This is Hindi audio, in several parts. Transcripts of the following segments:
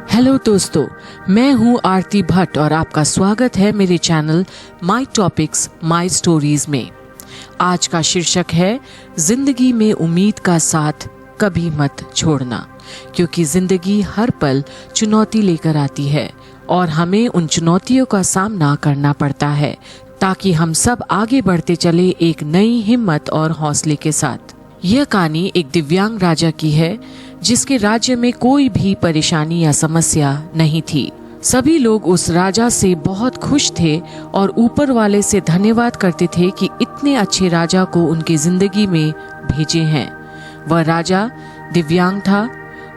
हेलो दोस्तों, मैं हूं आरती भट्ट और आपका स्वागत है मेरे channel my topics my stories में। आज का शीर्षक है जिंदगी में उम्मीद का साथ कभी मत छोड़ना, क्योंकि जिंदगी हर पल चुनौती लेकर आती है और हमें उन चुनौतियों का सामना करना पड़ता है ताकि हम सब आगे बढ़ते चले एक नई हिम्मत और हौसले के साथ। यह कहानी एक दिव्यांग राजा की है जिसके राज्य में कोई भी परेशानी या समस्या नहीं थी। सभी लोग उस राजा से बहुत खुश थे और ऊपर वाले से धन्यवाद करते थे कि इतने अच्छे राजा को उनकी जिंदगी में भेजे हैं। वह राजा दिव्यांग था,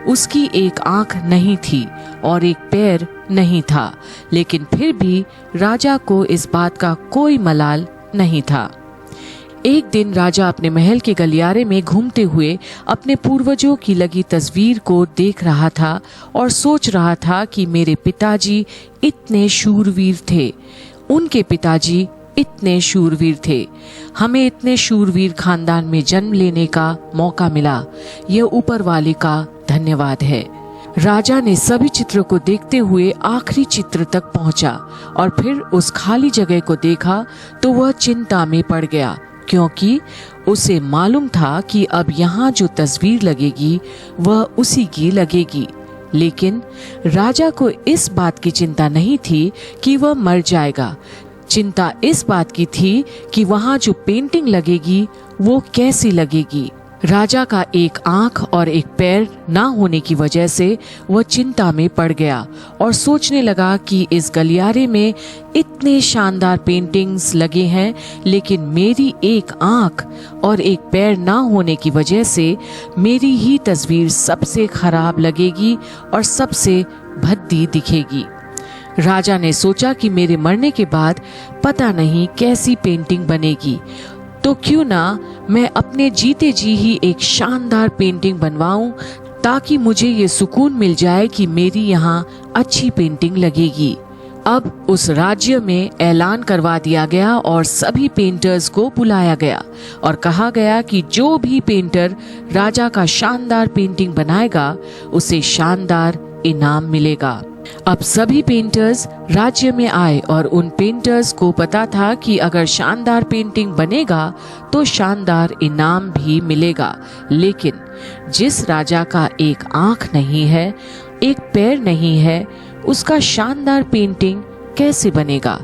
उसकी एक आंख नहीं थी और एक पैर नहीं था, लेकिन फिर भी राजा को इस बात का कोई मलाल नहीं था। एक दिन राजा अपने महल के गलियारे में घूमते हुए अपने पूर्वजों की लगी तस्वीर को देख रहा था और सोच रहा था कि मेरे पिताजी इतने शूरवीर थे, उनके पिताजी इतने शूरवीर थे, हमें इतने शूरवीर खानदान में जन्म लेने का मौका मिला, यह ऊपर वाले का धन्यवाद है। राजा ने सभी चित्रों को देखते हुए आखिरी चित्र तक पहुंचा और फिर उस खाली जगह को देखा तो वह चिंता में पड़ गया, क्योंकि उसे मालूम था कि अब यहाँ जो तस्वीर लगेगी वह उसी की लगेगी। लेकिन राजा को इस बात की चिंता नहीं थी कि वह मर जाएगा। चिंता इस बात की थी कि वहाँ जो पेंटिंग लगेगी वो कैसी लगेगी। राजा का एक आंख और एक पैर ना होने की वजह से वह चिंता में पड़ गया और सोचने लगा कि इस गलियारे में इतने शानदार पेंटिंग्स लगे हैं, लेकिन मेरी एक आंख और एक पैर ना होने की वजह से मेरी ही तस्वीर सबसे खराब लगेगी और सबसे भद्दी दिखेगी। राजा ने सोचा कि मेरे मरने के बाद पता नहीं कैसी पेंटिंग बनेगी, तो क्यों ना मैं अपने जीते जी ही एक शानदार पेंटिंग बनवाऊं, ताकि मुझे ये सुकून मिल जाए कि मेरी यहाँ अच्छी पेंटिंग लगेगी। अब उस राज्य में ऐलान करवा दिया गया और सभी पेंटर्स को बुलाया गया और कहा गया कि जो भी पेंटर राजा का शानदार पेंटिंग बनाएगा उसे शानदार इनाम मिलेगा। अब सभी पेंटर्स राज्य में आए और उन पेंटर्स को पता था कि अगर शानदार पेंटिंग बनेगा तो शानदार इनाम भी मिलेगा। लेकिन जिस राजा का एक आंख नहीं है, एक पैर नहीं है, उसका शानदार पेंटिंग कैसे बनेगा?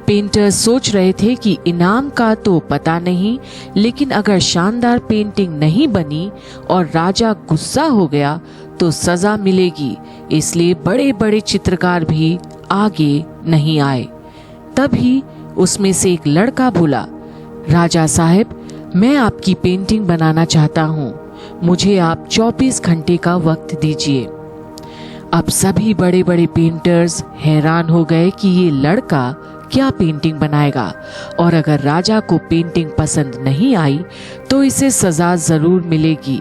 पेंटर्स सोच रहे थे कि इनाम का तो पता नहीं, लेकिन अगर शानदार पेंटिंग नहीं बनी और राजा गुस्सा हो गया तो सजा मिलेगी, इसलिए बड़े बड़े चित्रकार भी आगे नहीं आए। तभी उसमें से एक लड़का बोला, राजा साहब, मैं आपकी पेंटिंग बनाना चाहता हूँ, मुझे आप 24 घंटे का वक्त दीजिए। अब सभी बड़े बड़े पेंटर्स हैरान हो गए कि ये लड़का क्या पेंटिंग बनाएगा और अगर राजा को पेंटिंग पसंद नहीं आई तो इसे सजा जरूर मिलेगी।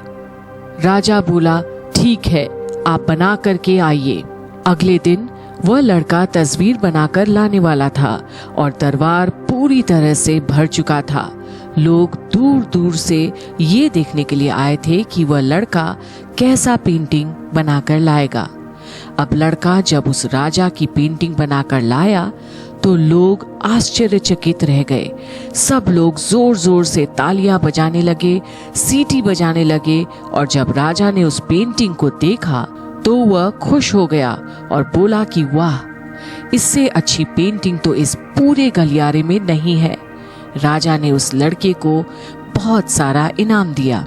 राजा बोला, ठीक है, आप बना करके आइए। अगले दिन वह लड़का तस्वीर बनाकर लाने वाला था और दरबार पूरी तरह से भर चुका था। लोग दूर दूर से ये देखने के लिए आए थे कि वह लड़का कैसा पेंटिंग बनाकर लाएगा। अब लड़का जब उस राजा की पेंटिंग बनाकर लाया तो लोग आश्चर्यचकित रह गए। सब लोग जोर जोर से तालियां बजाने लगे, सीटी बजाने लगे और जब राजा ने उस पेंटिंग को देखा तो वह खुश हो गया और बोला कि वाह, इससे अच्छी पेंटिंग तो इस पूरे गलियारे में नहीं है। राजा ने उस लड़के को बहुत सारा इनाम दिया।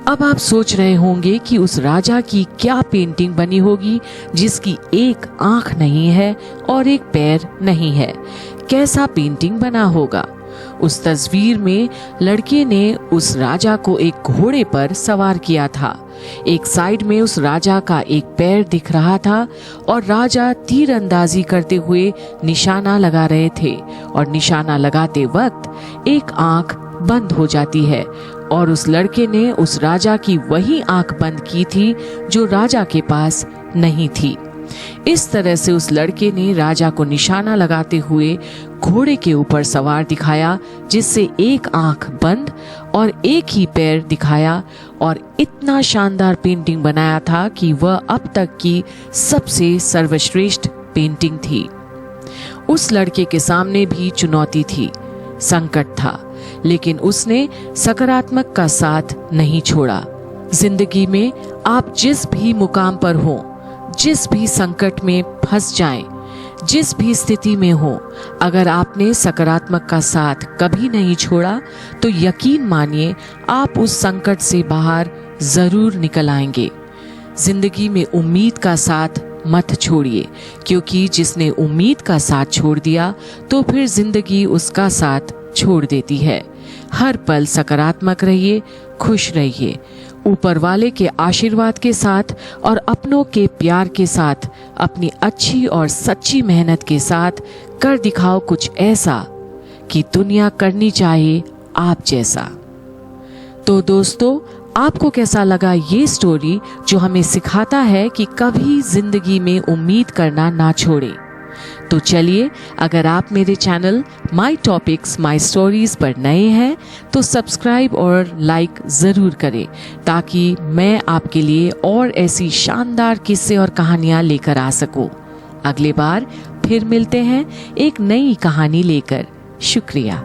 अब आप सोच रहे होंगे कि उस राजा की क्या पेंटिंग बनी होगी जिसकी एक आंख नहीं है और एक पैर नहीं है। कैसा पेंटिंग बना होगा? उस तस्वीर में लड़के ने उस राजा को एक घोड़े पर सवार किया था। एक साइड में उस राजा का एक पैर दिख रहा था और राजा तीर अंदाजी करते हुए निशाना लगा रहे थे और निशाना लगाते वक्त एक आंख बंद हो जाती है और उस लड़के ने उस राजा की वही आंख बंद की थी जो राजा के पास नहीं थी। इस तरह से उस लड़के ने राजा को निशाना लगाते हुए घोड़े के ऊपर सवार दिखाया, जिससे एक आंख बंद और एक ही पैर दिखाया, और इतना शानदार पेंटिंग बनाया था कि वह अब तक की सबसे सर्वश्रेष्ठ पेंटिंग थी। उस लड़के के सामने भी चुनौती थी, संकट था, लेकिन उसने सकारात्मक का साथ नहीं छोड़ा। जिंदगी में आप जिस भी मुकाम पर हो, जिस भी संकट में फंस जाएं, जिस भी स्थिति में हो, अगर आपने सकारात्मक का साथ कभी नहीं छोड़ा तो यकीन मानिए आप उस संकट से बाहर जरूर निकल आएंगे। जिंदगी में उम्मीद का साथ मत छोड़िए, क्योंकि जिसने उम्मीद का साथ छोड़ दिया तो फिर जिंदगी उसका साथ छोड़ देती है। हर पल सकारात्मक रहिए, खुश रहिए। ऊपर वाले के आशीर्वाद के साथ और अपनों के प्यार के साथ, अपनी अच्छी और सच्ची मेहनत के साथ कर दिखाओ कुछ ऐसा कि दुनिया करनी चाहिए आप जैसा। तो दोस्तों, आपको कैसा लगा ये स्टोरी जो हमें सिखाता है कि कभी जिंदगी में उम्मीद करना ना छोड़े। तो चलिए, अगर आप मेरे channel my topics my stories पर नए हैं तो सब्सक्राइब और लाइक जरूर करें, ताकि मैं आपके लिए और ऐसी शानदार किस्से और कहानियां लेकर आ सकूं। अगली बार फिर मिलते हैं एक नई कहानी लेकर। शुक्रिया।